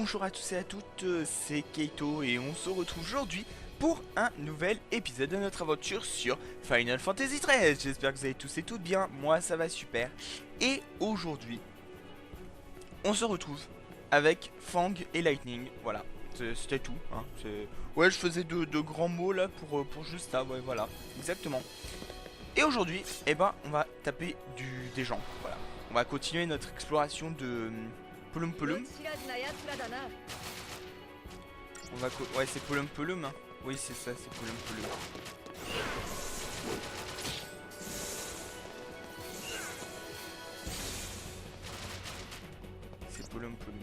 Bonjour à tous et à toutes, c'est Keito et on se retrouve aujourd'hui pour un nouvel épisode de notre aventure sur Final Fantasy XIII. J'espère que vous allez tous et toutes bien, moi ça va super. Et aujourd'hui, on se retrouve avec Fang et Lightning, voilà, c'était tout. Hein. Ouais, je faisais de grands mots là pour juste ça, ouais voilà, exactement. Et aujourd'hui, eh ben, on va taper des gens, voilà. On va continuer notre exploration de Polum Polum. Ouais, c'est Polum Polum, hein. Oui, c'est ça, c'est Polum Polum. C'est Polum Polum.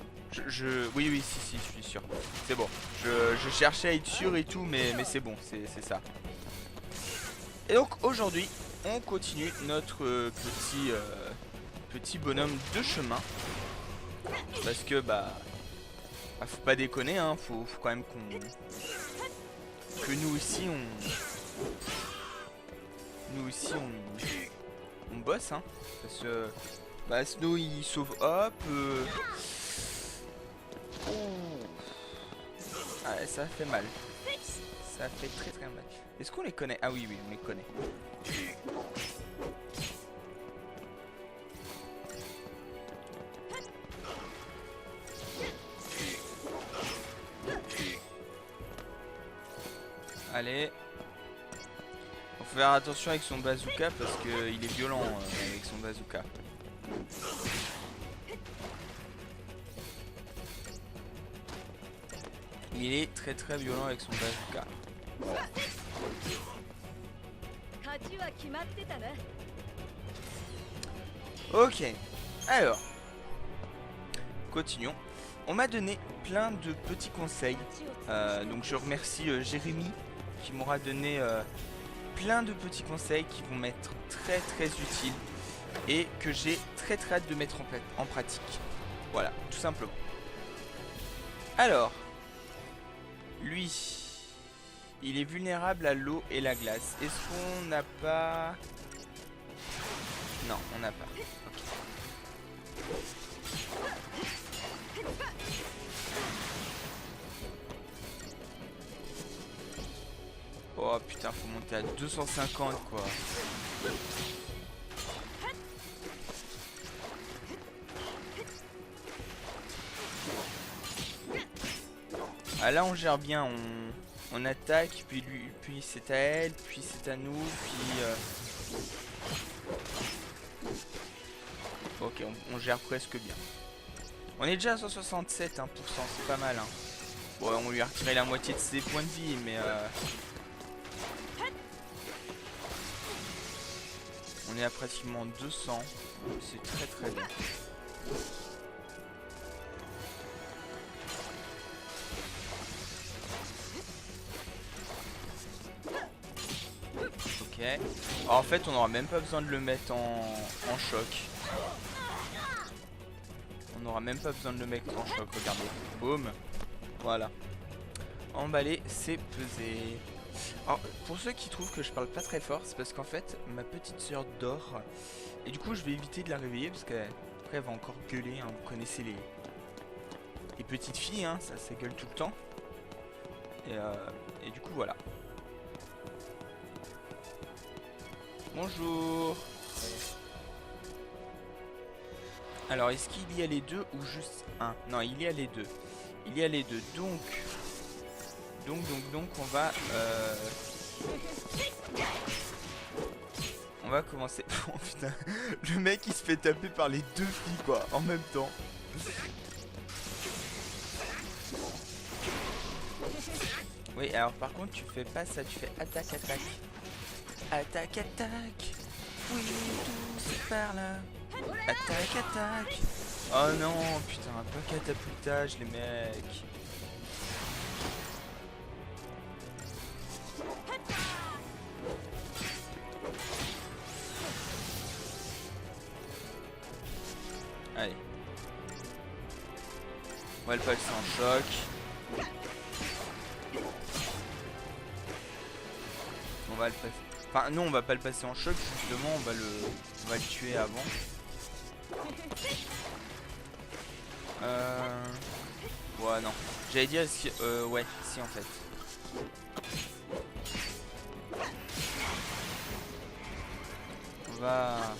Oui, oui, si, je suis sûr. C'est bon. Je cherchais à être sûr et tout, mais c'est bon, c'est ça. Et donc, aujourd'hui, on continue notre petit bonhomme de chemin. Parce que, faut pas déconner, hein, faut quand même que nous aussi on bosse, hein, parce que Snow il sauve hop. Ah, ça fait mal, ça fait très très mal. Est-ce qu'on les connaît? Ah oui, on les connaît. Allez. Faut faire attention avec son bazooka parce qu'il est violent avec son bazooka. Il est très très violent avec son bazooka. Voilà. Ok. Alors. Continuons. On m'a donné plein de petits conseils. Donc je remercie Jérémy qui m'aura donné plein de petits conseils qui vont m'être très très utiles et que j'ai très très hâte de mettre en pratique. Voilà, tout simplement. Alors, lui, il est vulnérable à l'eau et la glace. Est-ce qu'on n'a pas... Non, on n'a pas. Ok. Oh putain, faut monter à 250 quoi. Ah là on gère bien, on attaque, puis c'est à elle, puis c'est à nous, puis ok, on gère presque bien. On est déjà à 167%, hein, c'est pas mal, hein. Bon, on lui a retiré la moitié de ses points de vie, mais on est à pratiquement 200. C'est très très bien. Ok. Alors, en fait, on n'aura même pas besoin de le mettre en choc. On n'aura même pas besoin de le mettre en choc. Regardez. Boum. Voilà. Emballé, c'est pesé. Alors, pour ceux qui trouvent que je parle pas très fort, c'est parce qu'en fait, ma petite soeur dort. Et du coup, je vais éviter de la réveiller parce qu'après, elle va encore gueuler. Hein. Vous connaissez les petites filles, hein, ça gueule tout le temps. Et du coup, voilà. Bonjour. Alors, est-ce qu'il y a les deux ou juste un? Non, il y a les deux. Il y a les deux. Donc, on va... On va commencer. Oh putain, le mec il se fait taper par les deux filles quoi, en même temps. Oui, alors par contre tu fais pas ça, tu fais attaque. Attaque. Oui, tous par là. Attaque. Oh non, putain, pas catapultage les mecs. Allez. On va le passer en choc. On va le passer. Enfin non, on va pas le passer en choc, justement, on va le tuer avant. Ouais, non. J'allais dire, si, ouais, si en fait. On va...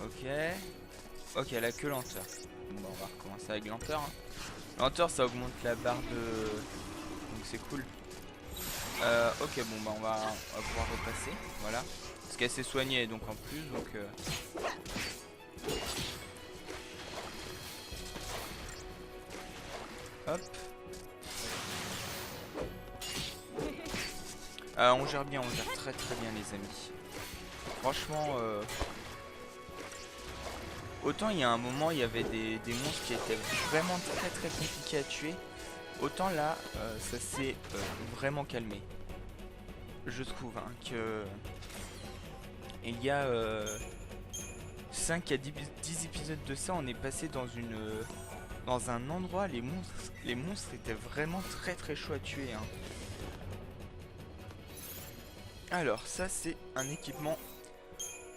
Ok. Ok, elle a que lenteur. Bon, on va recommencer avec lenteur. Hein. Lenteur, ça augmente la barre de... Donc c'est cool. Ok, bon, bah on va pouvoir repasser. Voilà. Parce qu'elle s'est soignée, donc en plus, donc... Hop. On gère bien, on gère très très bien les amis. Franchement, autant il y a un moment il y avait des monstres qui étaient vraiment très très compliqués à tuer. Autant là, ça s'est vraiment calmé. Je trouve hein, que il y a 5 à 10 épisodes de ça, on est passé dans un endroit, les monstres étaient vraiment très très chauds à tuer. Hein. Alors ça c'est un équipement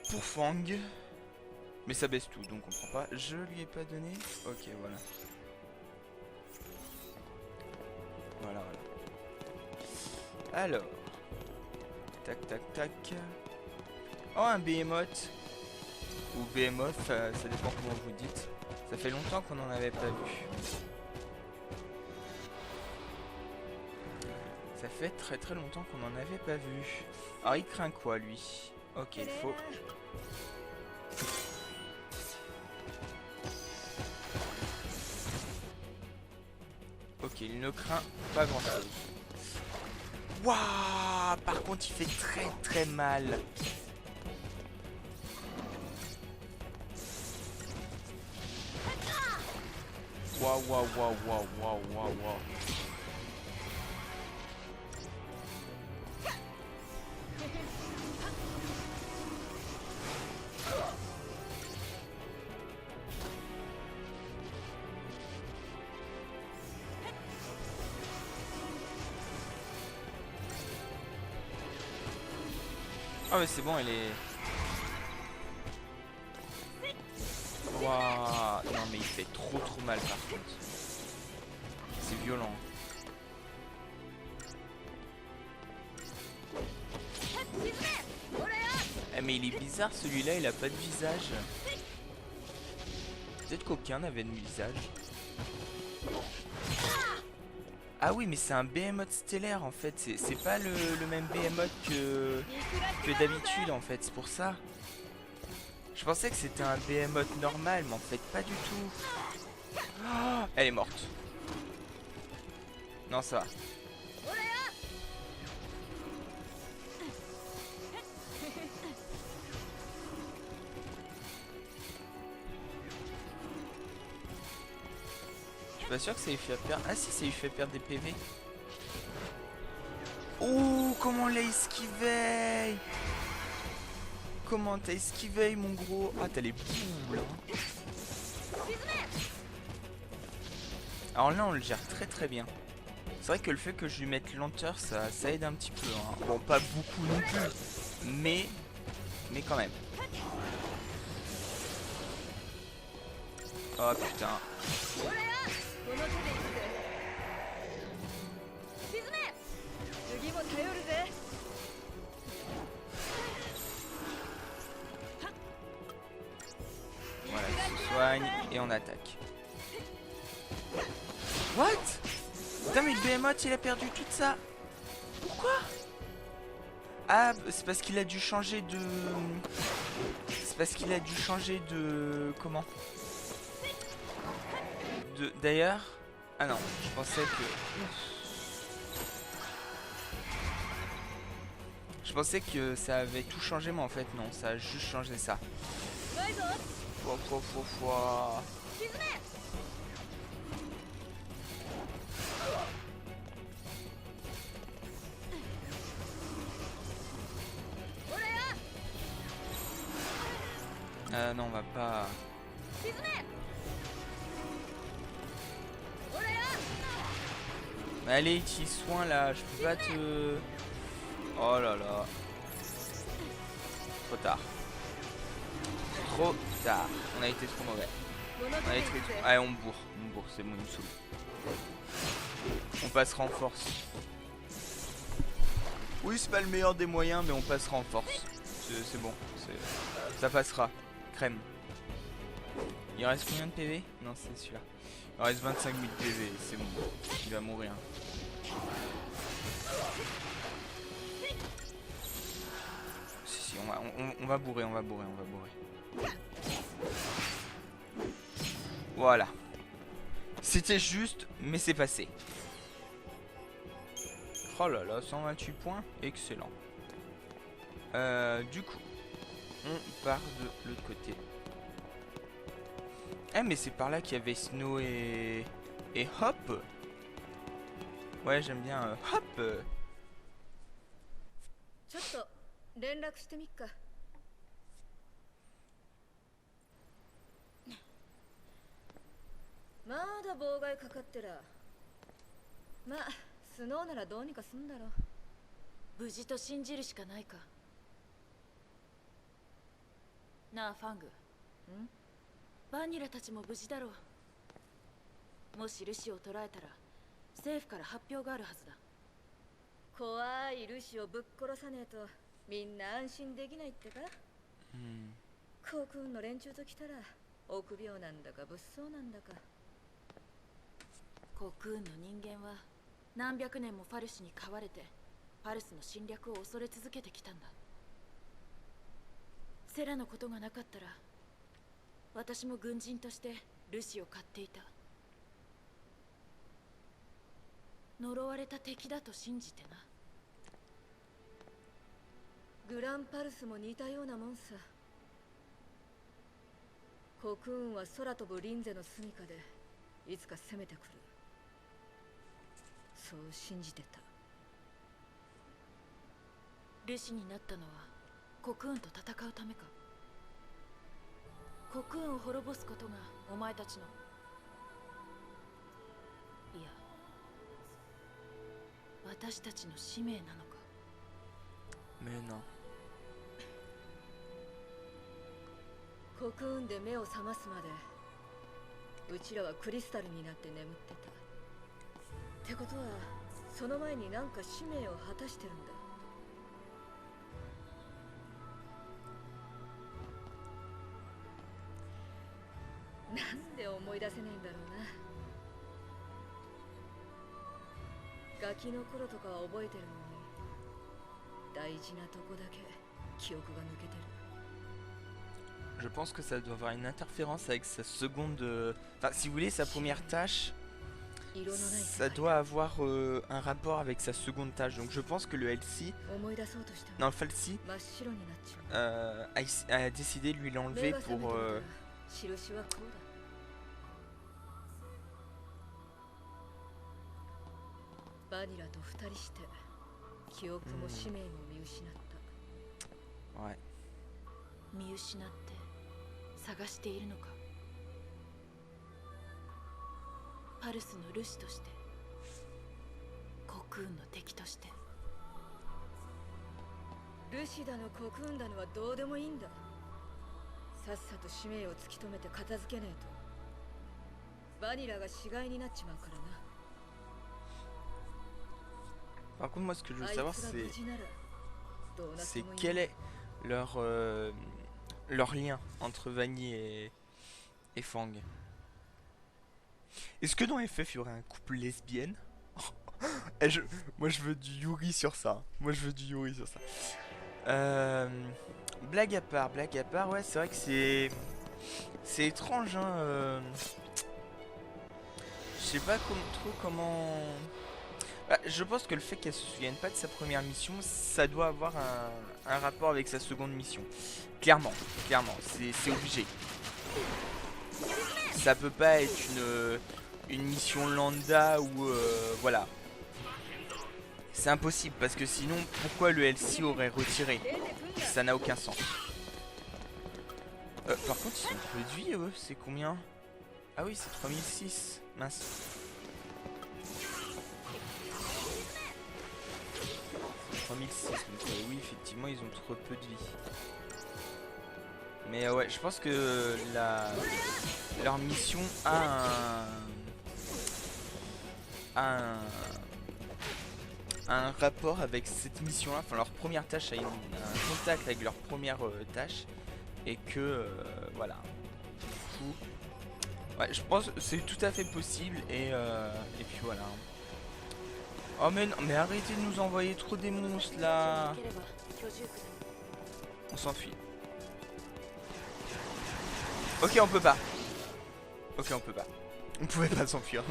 pour Fang. Mais ça baisse tout, donc on prend pas. Je lui ai pas donné. Ok, voilà. Voilà, voilà. Alors. Tac, tac, tac. Oh, un Behemoth. Ou Behemoth, ça dépend comment vous dites. Ça fait longtemps qu'on n'en avait pas vu. Ça fait très très longtemps qu'on n'en avait pas vu. Alors, il craint quoi, lui? Ok, il faut... Ok, il ne craint pas grand chose. Waouh! Par contre, il fait très très mal. Waouh, waouh, waouh, waouh, waouh, waouh, waouh. Ah mais c'est bon, elle est... Waouh. Non mais il fait trop trop mal par contre. C'est violent. Eh mais il est bizarre celui-là, il a pas de visage. Peut-être qu'aucun n'avait de visage. Ah oui mais c'est un Behemoth stellaire en fait. C'est pas le même Behemoth que d'habitude en fait, c'est pour ça. Je pensais que c'était un Behemoth normal, mais en fait pas du tout. Oh, elle est morte. Non, ça va. Je suis pas sûr que ça lui fait perdre... Ah si, ça lui fait perdre des PV. Ouh, comment on l'a esquivé! Comment t'as esquivé mon gros? Ah t'as les boules hein. Alors là on le gère très très bien. C'est vrai que le fait que je lui mette lenteur ça aide un petit peu hein. Bon pas beaucoup non plus. Mais quand même. Oh putain. Voilà, il se soigne et on attaque. What? Putain mais le Behemoth il a perdu tout ça. Pourquoi? Ah c'est parce qu'il a dû changer de... C'est parce qu'il a dû changer de... Comment? D'ailleurs... Ah non, je pensais que... Je pensais que ça avait tout changé mais en fait non, ça a juste changé ça. Pouah. Non, on va pas... Allez, petit soin là, je peux pas te... Oh là là. Trop tard. Trop tard. On a été trop mauvais. On a été trop... Allez, on bourre, c'est bon, il me saoule. On passera en force. Oui, c'est pas le meilleur des moyens, mais on passera en force. C'est bon, ça passera. Crème. Il reste combien de PV? Non, c'est celui-là. Il reste 25 000 PV, c'est bon. Il va mourir. Si, on va bourrer, Voilà. C'était juste, mais c'est passé. Oh là là, 128 points, excellent. Du coup, on part de l'autre côté. Eh mais c'est par là qu'il y avait Snow et Hop. Ouais, j'aime bien Hop. ちょっと連絡してみっか。まだ妨害かかってら。まあスノーならどうにかすんだろ。無事と信じるしかないか。なあファング。ん？バニラたちも無事だろう。もしルシを捕らえたら政府から発表があるはずだ。怖いルシをぶっ殺さねえとみんな安心できないってか。航空の連中と来たら臆病なんだか物騒なんだか。コクーンの人間は何百年もファルシに飼われてファルスの侵略を恐れ続けてきたんだ。セラのことがなかったら私も軍人としてルシを飼っていた。呪われた敵だと信じてな。グランパルスも似たようなもんさ。コクーンは空飛ぶリンゼの住処でいつか攻めてくる。そう信じてた。ルシになったのはコクーンと戦うためか。コクーンを滅ぼすことがお前たちの、いや私たちの使命なのか。Mais non。コクーンで目を覚ますまでうちらはクリスタルになって眠ってた。ってことはその前に何か使命を果たしてるんだ。なんで思い出せないんだろうな。ガキの頃とかは覚えてるのに大事なとこだけ記憶が抜けてる。Je pense que ça doit avoir une interférence avec sa seconde... Enfin, si vous voulez, sa première tâche, ça doit avoir un rapport avec sa seconde tâche. Donc je pense que le LC... Non, le Falsi a décidé de lui l'enlever pour... バニラと二人して記憶も使命も見失った。Ouais. 見失って探しているのか。パルスのルシとしてコクーンの敵として。ルシだのコクーンだのはどうでもいいんだ。さっさと使命を突き止めて片付けねえとバニラが死骸になっちまうからな。Par contre, moi, ce que je veux savoir, c'est quel est leur lien entre Vanny et Fang. Est-ce que dans FF, il y aurait un couple lesbienne? Moi, je veux du Yuri sur ça. Blague à part, ouais, c'est vrai que c'est étrange, hein. Je sais pas trop comment... Bah, je pense que le fait qu'elle se souvienne pas de sa première mission, ça doit avoir un rapport avec sa seconde mission. Clairement, c'est obligé. Ça peut pas être une mission lambda ou voilà. C'est impossible parce que sinon, pourquoi le LC aurait retiré? Ça n'a aucun sens. Par contre, ils ont peu de vie, eux, c'est combien? Ah oui, c'est 3006. Mince. 3006, donc oui, effectivement, ils ont trop peu de vie. Mais ouais, je pense que leur mission a un rapport avec cette mission là, enfin leur première tâche a un contact avec leur première tâche et que voilà. Du coup, ouais, je pense que c'est tout à fait possible et puis voilà. Oh mais non, mais arrêtez de nous envoyer trop des monstres là. On s'enfuit. Ok, on peut pas. Ok, on peut pas. On pouvait pas s'enfuir.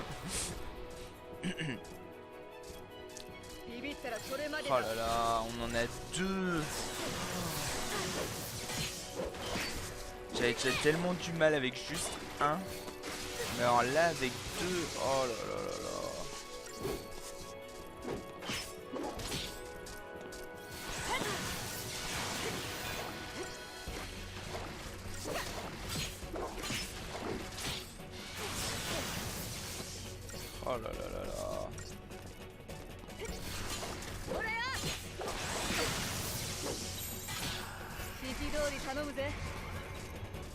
Oh là là, on en a deux. J'avais déjà tellement du mal avec juste un. Mais alors là, avec deux. Oh là là là là. Oh là là là là.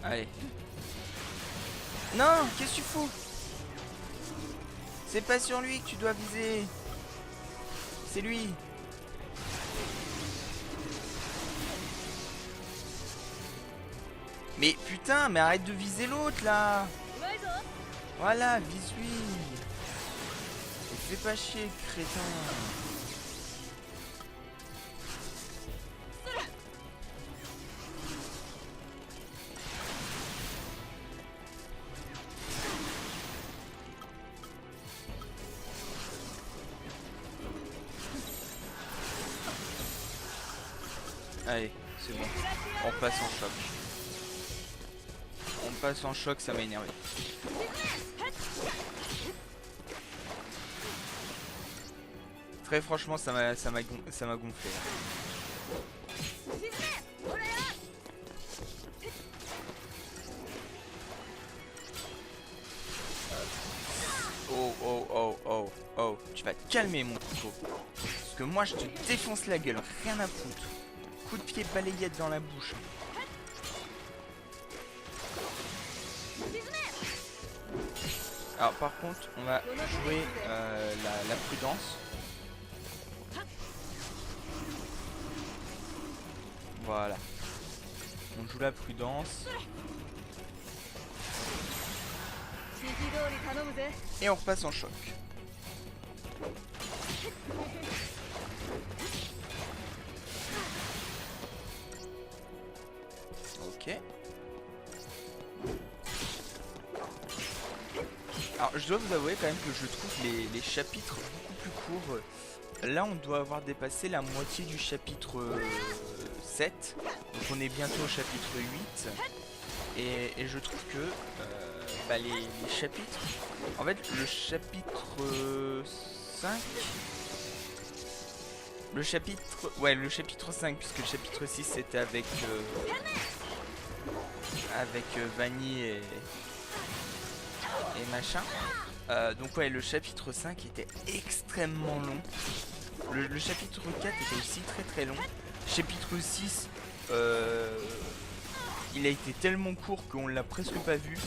Allez. Non, qu'est-ce que tu fous? C'est pas sur lui que tu dois viser. C'est lui. Mais putain, mais arrête de viser l'autre là. Voilà, vise lui. Et fais pas chier, crétin. Allez, c'est bon. On passe en choc. On passe en choc, ça m'a énervé. Très franchement, ça m'a gonflé. Oh, oh, oh, oh, oh. Tu vas te calmer, mon couteau. Parce que moi, je te défonce la gueule. Rien à foutre. Coup de pied balayette dans la bouche. Alors, par contre, on va jouer la prudence. Voilà. On joue la prudence. Et on repasse en choc. Ok. Alors je dois vous avouer quand même que je trouve les chapitres beaucoup plus courts. Là on doit avoir dépassé la moitié du chapitre 7. Donc on est bientôt au chapitre 8. Et je trouve que bah, les chapitres... En fait le chapitre 5... Le chapitre... Ouais, le chapitre 5, puisque le chapitre 6 c'était avec... Vanny et machin. Donc ouais, le chapitre 5 était extrêmement long. Le chapitre 4 était aussi très très long. Chapitre 6, il a été tellement court qu'on l'a presque pas vu.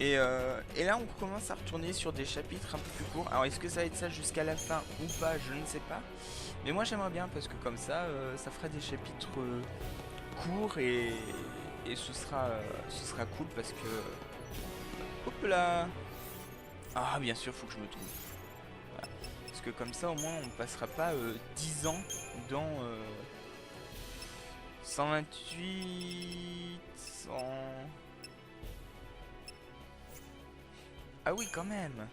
Et là on commence à retourner sur des chapitres un peu plus courts. Alors est-ce que ça va être ça jusqu'à la fin ou pas, je ne sais pas. Mais moi j'aimerais bien parce que comme ça, ça fera des chapitres courts et ce sera cool parce que... Hop là. Ah bien sûr faut que je me trouve. Voilà. Parce que comme ça au moins on passera pas 10 ans dans 128... 100... Ah oui quand même.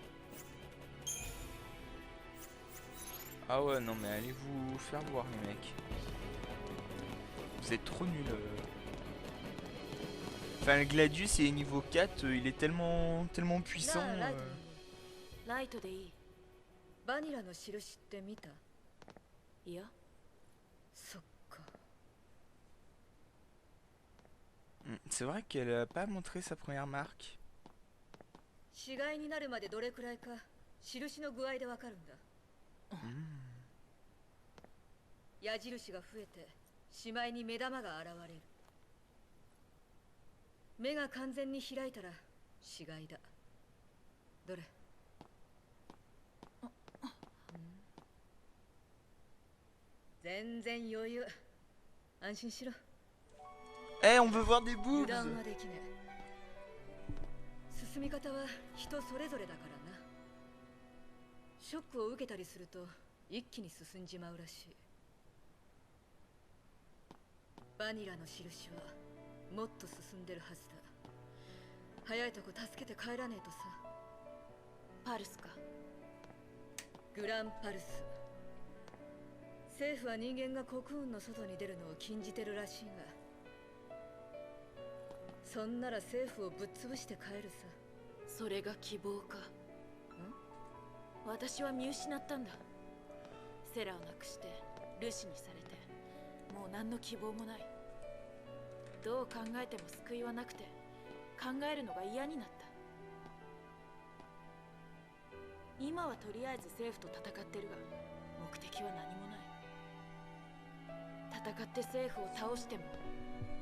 Ah ouais non mais allez vous faire voir les mecs. Vous êtes trop nuls. Enfin le Gladius il est niveau 4, il est tellement puissant. ライトでいい。バニラの印って見た？いや。そっか。C'est vrai qu'elle a pas montré sa première marque. 死骸になるまでどれくらいか印の具合でわかるんだ。矢印が増えてしまいに目玉が現れる。目が完全に開いたら死骸だ。どれ？全然余裕。安心しろ。Eh, on veut voir des boobs. 油断はできねえ。進み方は人それぞれだからな。ショックを受けたりすると一気に進んじまうらしい。バニラの印はもっと進んでるはずだ。早いとこ助けて帰らねえとさ。パルスか。グランパルス。政府は人間が国運の外に出るのを禁じてるらしいが、そんなら政府をぶっ潰して帰るさ。それが希望か。私は見失ったんだ。セラをなくしてルシにされて、もう何の希望もない。どう考えても救いはなくて、考えるのが嫌になった。今はとりあえず政府と戦ってるが、目的は何もない。戦って政府を倒しても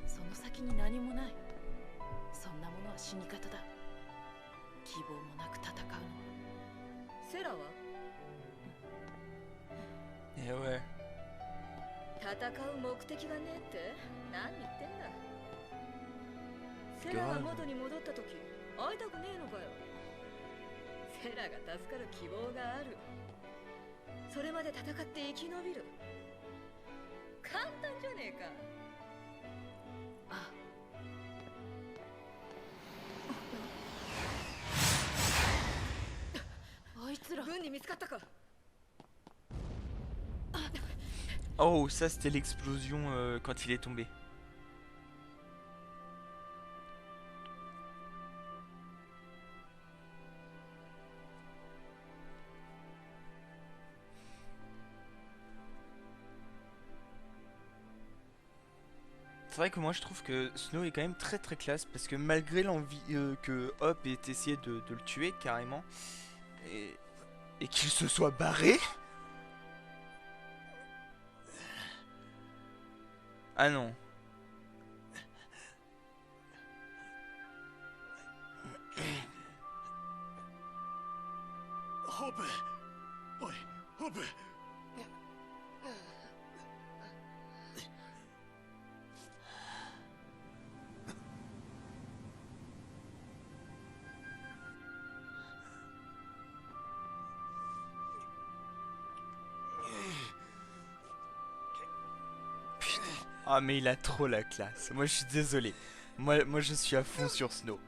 その先に何もない。そんなものは死に方だ。希望もなく戦うのは。セラはEh ouais. 戦う目的がねえって何言ってんだ。セラが元に戻った時会いたくねえのかよ。セラが助かる希望がある。それまで戦って生き延びる。簡単じゃねえか。ああいつら軍に見つかったか。Oh, ça c'était l'explosion quand il est tombé. C'est vrai que moi je trouve que Snow est quand même très très classe parce que malgré l'envie que Hop ait essayé de le tuer carrément et qu'il se soit barré. Ah non. Hop. Ouais, Hop. Ah mais il a trop la classe. Moi je suis désolé. Moi je suis à fond sur Snow.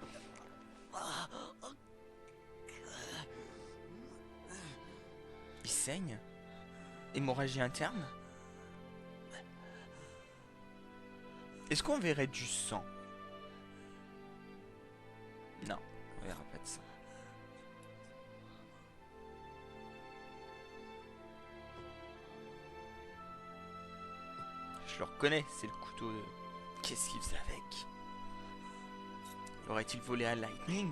Il saigne? Hémorragie interne? Est-ce qu'on verrait du sang? Non, on verra pas de sang. Je le reconnais, c'est le couteau de... Qu'est-ce qu'il faisait avec? Aurait-il volé à Lightning?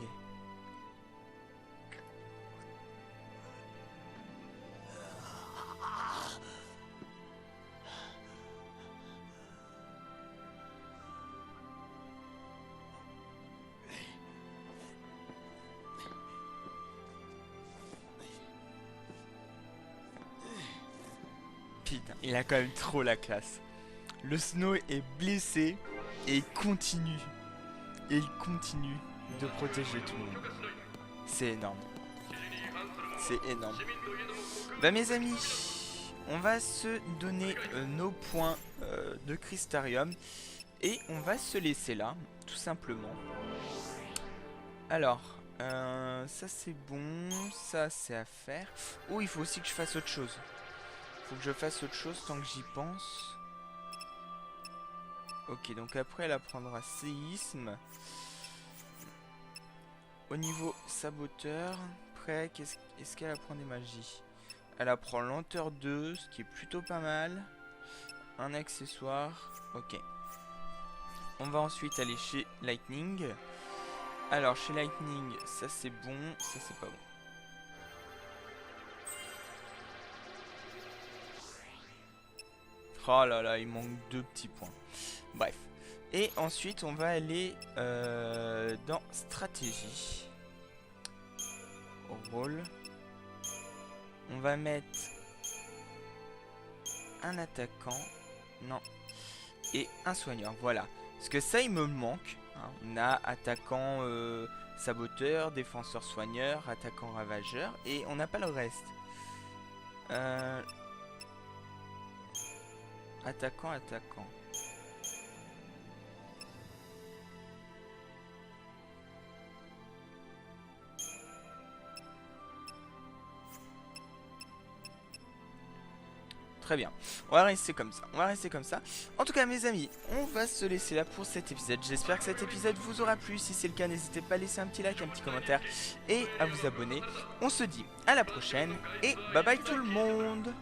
Putain, il a quand même trop la classe. Le Snow est blessé et il continue. Et il continue de protéger tout le monde. C'est énorme. C'est énorme. Bah mes amis, on va se donner nos points de Crystarium. Et on va se laisser là, tout simplement. Alors, ça c'est bon, ça c'est à faire. Oh, il faut aussi que je fasse autre chose. Faut que je fasse autre chose tant que j'y pense. Ok, donc après elle apprendra séisme. Au niveau saboteur, après, est-ce qu'elle apprend des magies? Elle apprend lenteur 2, ce qui est plutôt pas mal. Un accessoire, ok. On va ensuite aller chez Lightning. Alors chez Lightning, ça c'est bon, ça c'est pas bon. Oh là là, il manque 2 petits points. Bref. Et ensuite, on va aller dans stratégie. Rôle. On va mettre un attaquant. Non. Et un soigneur. Voilà. Parce que ça, il me manque. Hein. On a attaquant saboteur, défenseur soigneur, attaquant ravageur. Et on n'a pas le reste. Attaquant. Très bien, on va rester comme ça, En tout cas mes amis, on va se laisser là pour cet épisode. J'espère que cet épisode vous aura plu. Si c'est le cas, n'hésitez pas à laisser un petit like, un petit commentaire et à vous abonner. On se dit à la prochaine et bye bye tout le monde.